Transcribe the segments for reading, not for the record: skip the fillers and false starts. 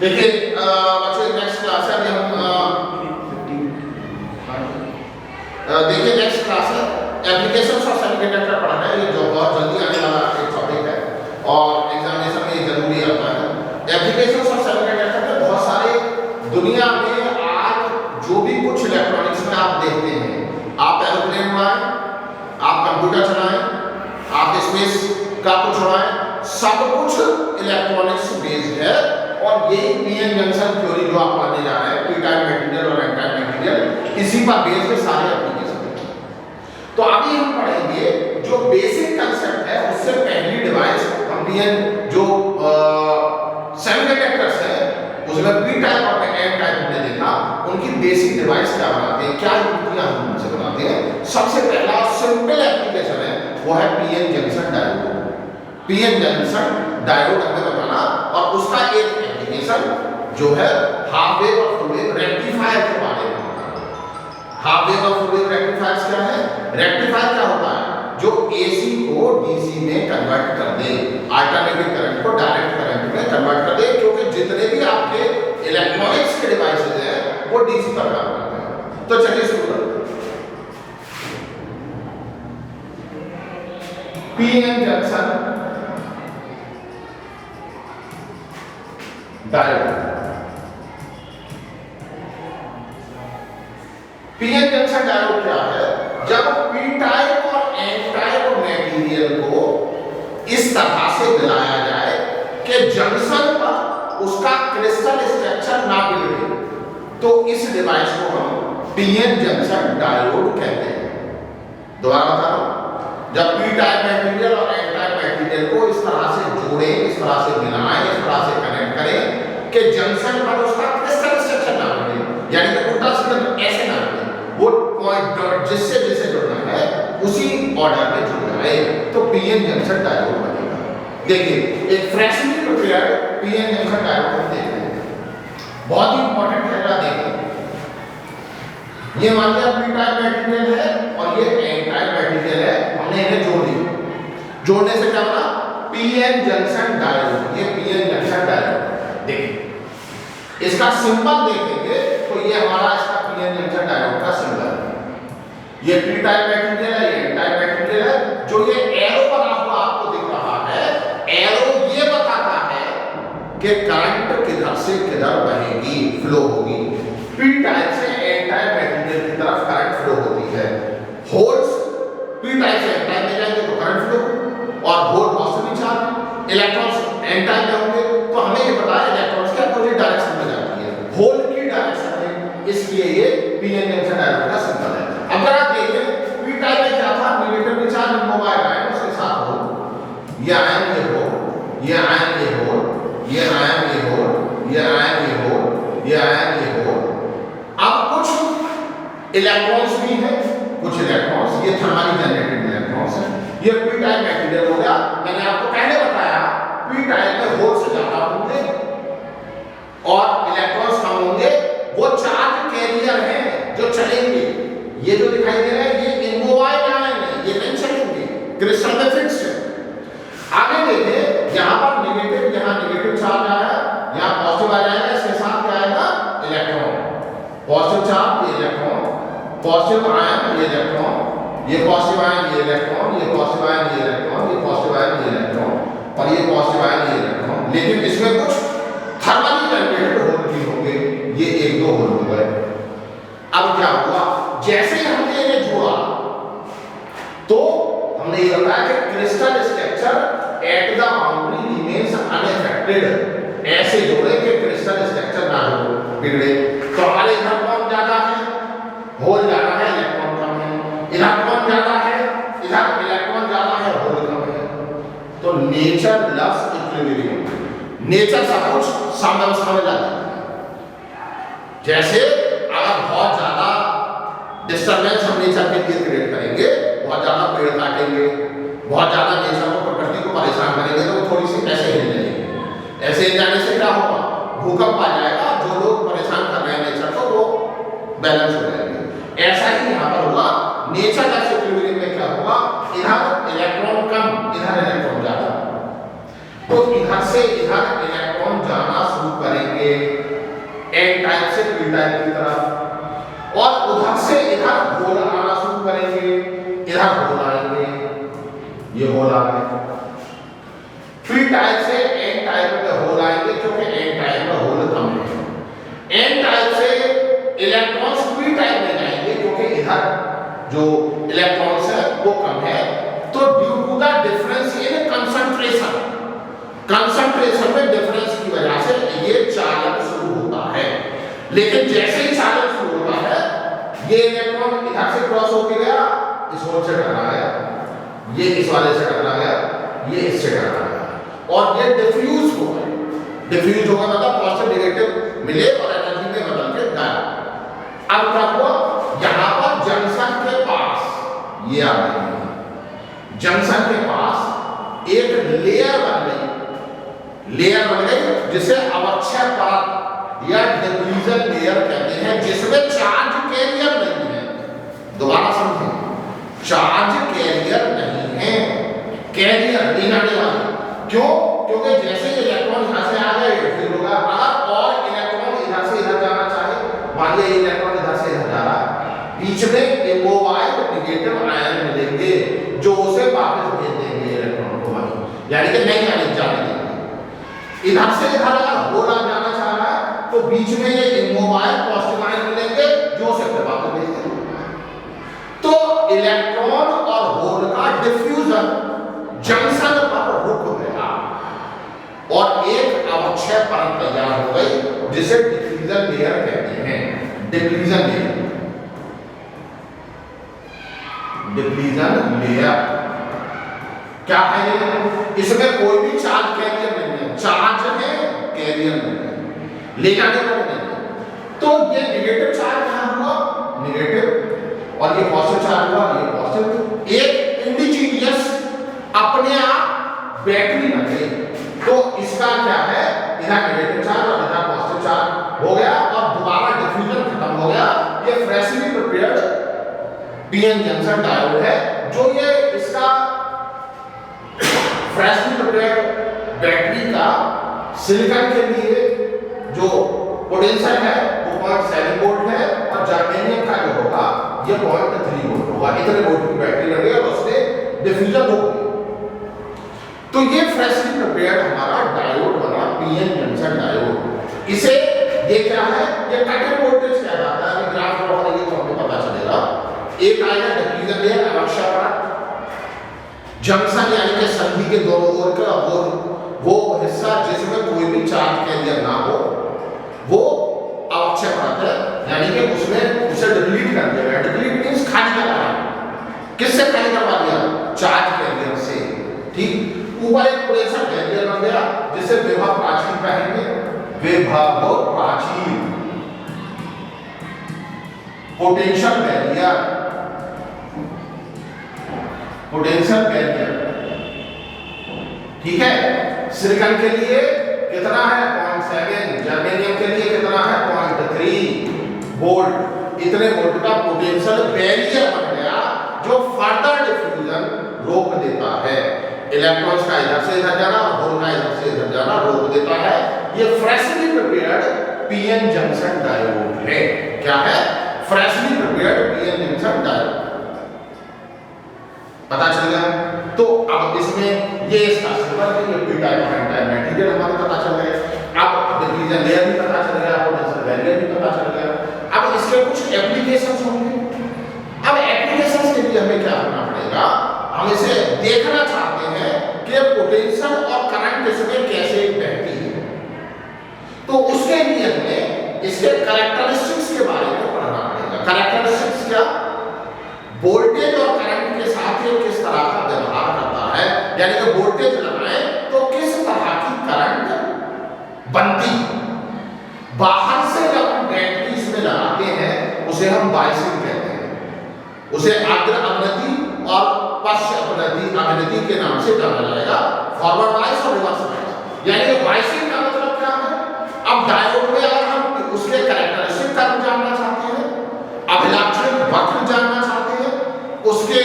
देखिए बच्चों next class है अभी हम देखिए नेक्स्ट क्लास है एप्लीकेशंस ऑफ सेमीकंडक्टर पढ़ना है। ये जो बहुत जल्दी आने वाला एक टॉपिक है और एग्जामिनेशन में ये जरूरी आता है। एप्लीकेशंस ऑफ सेमीकंडक्टर में बहुत सारे दुनिया में आज जो भी कुछ इलेक्ट्रॉनिक्स में आप देखते हैं, आप एरोप्लेन उड़ाएं, आप कंप्यूटर चलाएं, आप स्पेस का कुछ उड़ाएं, सब कुछ इलेक्ट्रॉनिक्स बेस्ड है। और यही पीएन जंक्शन थ्योरी जो आप पढ़ने जा रहे हैं, पी टाइप मटेरियल और एन टाइप मटेरियल, इसी पर बेस्ड सारे एप्लीकेशन। तो अभी हम पढ़ेंगे जो बेसिक कंसेप्ट है, उससे पहली डिवाइस हम पीएन जो सेमीकंडक्टर्स है उसमें पी टाइप और एन टाइप हमने देखा, उनकी बेसिक डिवाइस क्या बनाते हैं, क्या युक्तियां हम उनसे बनाते हैं। सबसे पहला सिंपल एप्लीकेशन है वो है PN junction diode. PN junction diode हमें बताना और उसका एक एप्लीकेशन जो है हाफ वेव और फुल वेव रेक्टिफायर के बारे में बताना। हाफ वेव और फुल वेव रेक्टिफायर्स क्या है? रेक्टिफायर क्या होता है? जो एसी को डीसी में कन्वर्ट कर दे, अल्टरनेटिव करंट को डायरेक्ट करंट में कन्वर्ट कर दे, क्योंकि जितने भी आपके इलेक्ट्रॉनिक्स के डिवाइसेज हैं वो डीसी पर काम करते हैं। तो चलिए शुरू करते हैं। PN junction diode. PN junction diode क्या है? जब पी टाइप और एन टाइप मटेरियल को इस तरह से मिलाया जाए कि जंक्शन पर उसका क्रिस्टल स्ट्रक्चर ना बिगड़े, तो इस डिवाइस को हम पीएन जंक्शन डायोड कहते हैं। दोबारा बता रहा हूं, जब पी टाइप मटेरियल और एन टाइप मटेरियल को इस तरह से जोड़ें, इस तरह से मिलाएं, इस तरह से कनेक्ट करें कि जंक्शन पर उसका क्रिस्टल स्ट्रक्चर ना बने, यानी कि उल्टा सीधा ऐसे ना बने, वो पॉइंट जिससे जिसे जुड़ना है उसी ऑर्डर में जुड़ जाए, तो पीएन जंक्शन डायोड बनेगा। देखिए एक freshly prepared PN junction diode हम देख रहे हैं, बहुत ही इंपॉर्टेंट है। देखें, ये मान लिया पी टाइप मटेरियल है और ये एन टाइप मटेरियल है, हमने इन्हें जोड़ दिया। जोड़ने से क्या बना? PN junction diode. ये पीएन जंक्शन डायोड। देखिए इसका सिंबल देखेंगे तो ये हमारा इसका पीएन जंक्शन डायोड का सिंबल है। ये पी टाइप मटेरियल है, ये एन टाइप मटेरियल है। जो ये एरो बना हुआ आपको दिख रहा है, एरो ये बताता है कि करंट किधर से किधर बहेगी, फ्लो होगी। पी टाइप से एन टाइप मटेरियल की तरफ करंट फ्लो होती है। होल्स पी टाइप से एन टाइप में जाएंगे तो करंट फ्लो, और hole positive charge, electrons N type में होंगे तो हमें ये पता है इलेक्ट्रॉन्स के अपोजिट डायरेक्शन में जाती है, होल की डायरेक्शन में, इसलिए ये पीएन जंक्शन डायोड का सिंबल है। अगर आप देखें पी टाइप में क्या था? नेगेटिव चार्ज मोबाइल आयन, उसके साथ होल, ये आयन ये होल, ये आयन ये होल, ये आयन ये होल, ये आयन ये होल, ये आयन ये होल। अब कुछ इलेक्ट्रॉन्स भी हैं, कुछ इलेक्ट्रॉन्स ये थर्मली जनरेटेड इलेक्ट्रॉन्स हैं। ये पी टाइप मटेरियल हो गया। मैंने आपको पहले बताया पी टाइप में होल से ज्यादा होंगे और इलेक्ट्रॉन्स कम होंगे, वो चार्ज कैरियर हैं जो चलेंगे। ये जो दिखाई दे रहा है ये इमोबाइल आयन है, ये नहीं चलेंगे, क्रिस्टल में फिक्स है। आगे देखें, यहाँ पर नेगेटिव, यहाँ नेगेटिव चार्ज आया, यहाँ पॉजिटिव आ जाएगा, इसके साथ क्या आएगा? इलेक्ट्रॉन। पॉजिटिव चार्ज ये इलेक्ट्रॉन, पॉजिटिव आयन ये इलेक्ट्रॉन, ये पॉजिटिव आयन ये इलेक्ट्रॉन, ये पॉजिटिव आयन ये इलेक्ट्रॉन, ये पॉजिटिव आयन ये इलेक्ट्रॉन, और ये पॉजिटिव आयन ये इलेक्ट्रॉन। लेकिन इसमें कुछ थर्मली जनरेटेड होल भी होंगे, ये एक दो होल हो गए। अब क्या हुआ? जैसे ही हमने इन्हें जोड़ा तो हमने ये बताया कि crystal structure at the boundary remains unaffected. ऐसे जोड़े कि क्रिस्टल स्ट्रक्चर ना हो, बिगड़े। तो हमारे इधर कौन ज्यादा है? होल ज्यादा है, इलेक्ट्रॉन कम है। इधर कौन ज्यादा है? इधर इलेक्ट्रॉन ज्यादा है, होल कम है। तो नेचर लव्स इक्विलिब्रियम। नेचर सब कुछ सामंजस्य में लाता है। जैसे अगर बहुत ज्यादा डिस्टर्बेंस हम नेचर के लिए क्रिएट करेंगे, बहुत ज्यादा पेड़ काटेंगे, बहुत ज्यादा नेचर को, प्रकृति को परेशान करेंगे, तो वो थोड़ी सी ऐसे हिल जाएगी। ऐसे हिल जाने से क्या होगा? भूकंप आ जाएगा। जो लोग परेशान कर रहे हैं नेचर को, वो बैलेंस हो जाएंगे। ऐसा ही यहाँ पर हुआ। नेचर का इक्विलिब्रियम में क्या होगा? इधर इलेक्ट्रॉन कम, इधर इलेक्ट्रॉन ज्यादा, तो इधर से इधर इलेक्ट्रॉन जाना शुरू करेंगे। पी टाइप की तरफ, और उधर से इधर होल आना शुरू करेंगे, इधर होल आएंगे, ये होल आ गए। पी टाइप से एन टाइप में होल आएंगे क्योंकि एन टाइप में होल कम है। एन टाइप से इलेक्ट्रॉन्स पी टाइप में जाएंगे क्योंकि इधर जो इलेक्ट्रॉन्स है वो कम है। तो due to the difference in concentration, concentration में डिफरेंस की वजह से ये चालन शुरू होता है। लेकिन जैसे ही चालन शुरू होता है, ये इलेक्ट्रॉन इधर से क्रॉस होके गया, इस होल से टकरा गया, ये इस वाले से टकरा गया, ये इससे टकरा गया, और ये डिफ्यूज हो गए। डिफ्यूज होगा मतलब पॉजिटिव नेगेटिव मिले और एनर्जी में बदल के गायब। अब क्या हुआ, यहां पर जंक्शन के पास ये आ गई, जंक्शन के पास एक लेयर बन गई, लेयर बन गई जिसे अवक्षय परत या डिफ्यूजन लेयर कहते हैं, जिसमें चार्ज कैरियर नहीं है। दोबारा समझें, चार्ज कैरियर नहीं है, कैरियर लेने वाला। क्यों? क्योंकि जैसे इलेक्ट्रॉन यहां से आ गए फिर होगा, अगर और इलेक्ट्रॉन इधर से इधर जाना चाहे, मान लिया इलेक्ट्रॉन इधर से इधर जा रहा है, बीच में इमोबाइल नेगेटिव आयन मिलेंगे जो उसे वापस भेज देंगे इलेक्ट्रॉन को वहीं, यानी कि नहीं आने जाने देंगे। इधर से इधर अगर होल जाना चाह रहा है तो बीच में ये इमोबाइल पॉजिटिव आयन मिलेंगे जो उसे फिर वापस भेज देंगे। तो इलेक्ट्रॉन और होल का डिफ्यूजन जंक्शन पर रुक गया और एक अवक्षय परत तैयार हो गई जिसे डिफ्यूजन लेयर कहते हैं। डिफ्यूजन लेयर, डिफ्यूजन लेयर क्या है? इसमें कोई भी चार्ज कैरियर नहीं है, चार्ज है कैरियर नहीं है, ले जाने वाला नहीं है। तो ये नेगेटिव चार्ज कहां हुआ? नेगेटिव, और ये पॉजिटिव चार्ज हुआ, ये पॉजिटिव। एक इंडिजीनियस अपने आप बैटरी बन गई। तो इसका क्या है, इधर नेगेटिव चार्ज और इधर पॉजिटिव चार्ज हो गया और दोबारा डिफ्यूजन खत्म हो गया। ये freshly prepared PN junction diode है, जो ये इसका फ्रेशली प्रिपेयर्ड बैटरी का सिलिकॉन के लिए जो पोटेंशियल है वो 0.7 वोल्ट है, और जर्मेनियम का जो होगा ये 0.3 वोल्ट होगा। इतने वोल्ट की बैटरी लगी और उससे डिफ्यूजन हो गई। तो ये फ्रेशली प्रिपेयर्ड हमारा डायोड बना, पीएन जंक्शन डायोड। इसे ये क्या है, ये कट वोल्टेज कहा जाता है। ग्राफ ड्रॉ करेंगे तो हमें पता चलेगा। एक आएगा डिफ्यूजन लेयर, अवक्षय परत, जंक्शन यानी कि संधि के दोनों ओर का वो हिस्सा जिसमें कोई भी चार्ज कैरियर ना हो वो अवक्षय परत है, यानी कि उसमें उसे डिलीट कर दिया गया। डिलीट मींस खाली करवा, किससे खाली करवा दिया? चार्ज कैरियर से। ठीक, ऊपर एक पोटेंशियल कैरियर बन गया जिसे विभव प्राचीर कहेंगे, विभव प्राचीर, पोटेंशियल बैरियर, पोटेंशियल बैरियर। ठीक है, सिलिकॉन के लिए कितना है 0.7, जर्मेनियम के लिए कितना है 0.3 वोल्ट। इतने वोल्ट का पोटेंशियल बैरियर बन गया जो फर्दर डिफ्यूजन रोक देता है। इलेक्ट्रॉन्स का इधर से इधर जाना और होल का इधर से इधर जाना रोक देता है। ये freshly prepared PN junction diode है। क्या है? Freshly prepared PN junction diode. पता चल गया? तो अब इसमें ये इसका सिंबल है, ये पी टाइप और एन टाइप मटेरियल हमारे पता चल गया। अब डिफ्यूजन लेयर भी पता चल गया, पोटेंशियल बैरियर भी पता चल गया। अब इसके कुछ एप्लीकेशंस होंगे। अब एप्लीकेशंस के लिए हमें क्या करना पड़ेगा? हम इसे देखना चाहते हैं कि पोटेंशियल और करंट इसमें कैसे बहती है। तो उसके लिए हमें इसके कैरेक्टरिस्टिक्स के बारे में पढ़ना पड़ेगा। कैरेक्टरिस्टिक्स क्या? वोल्टेज और करंट के साथ ये किस तरह का व्यवहार करता है, यानी कि वोल्टेज लगाएं तो किस तरह की करंट बनती है। बाहर से जब हम बैटरी इसमें लगाते हैं उसे हम बायसिंग कहते हैं। उसे अग्र अवनति और पश्च अवनति के नाम से जाना जाएगा। फॉरवर्ड बायस और रिवर्स बायस, यानी कि बायसिंग का मतलब क्या है? अब डायोड में अगर हम उसके कैरेक्टरिस्टिक टर्म जानना चाहते हैं, अभिलाक्षणिक वक्र जानना चाहते हैं, उसके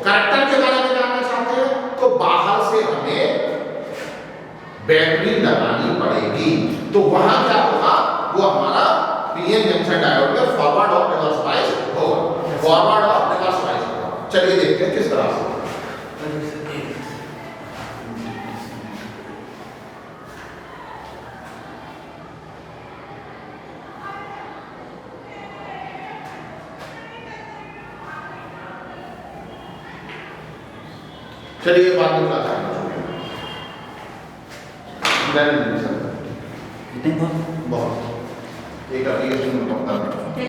कैरेक्टर के बारे में जानना चाहते हैं, तो बाहर से हमें बैटरी लगानी पड़ेगी। तो वहां क्या होगा? वो हमारा पीएन फॉरवर्ड और रिवर्स वाइज होगा। चलिए देखते हैं किस तरह से। चलिए ये बात निकला था बहुत एक एप्लीकेशन में पढ़ता था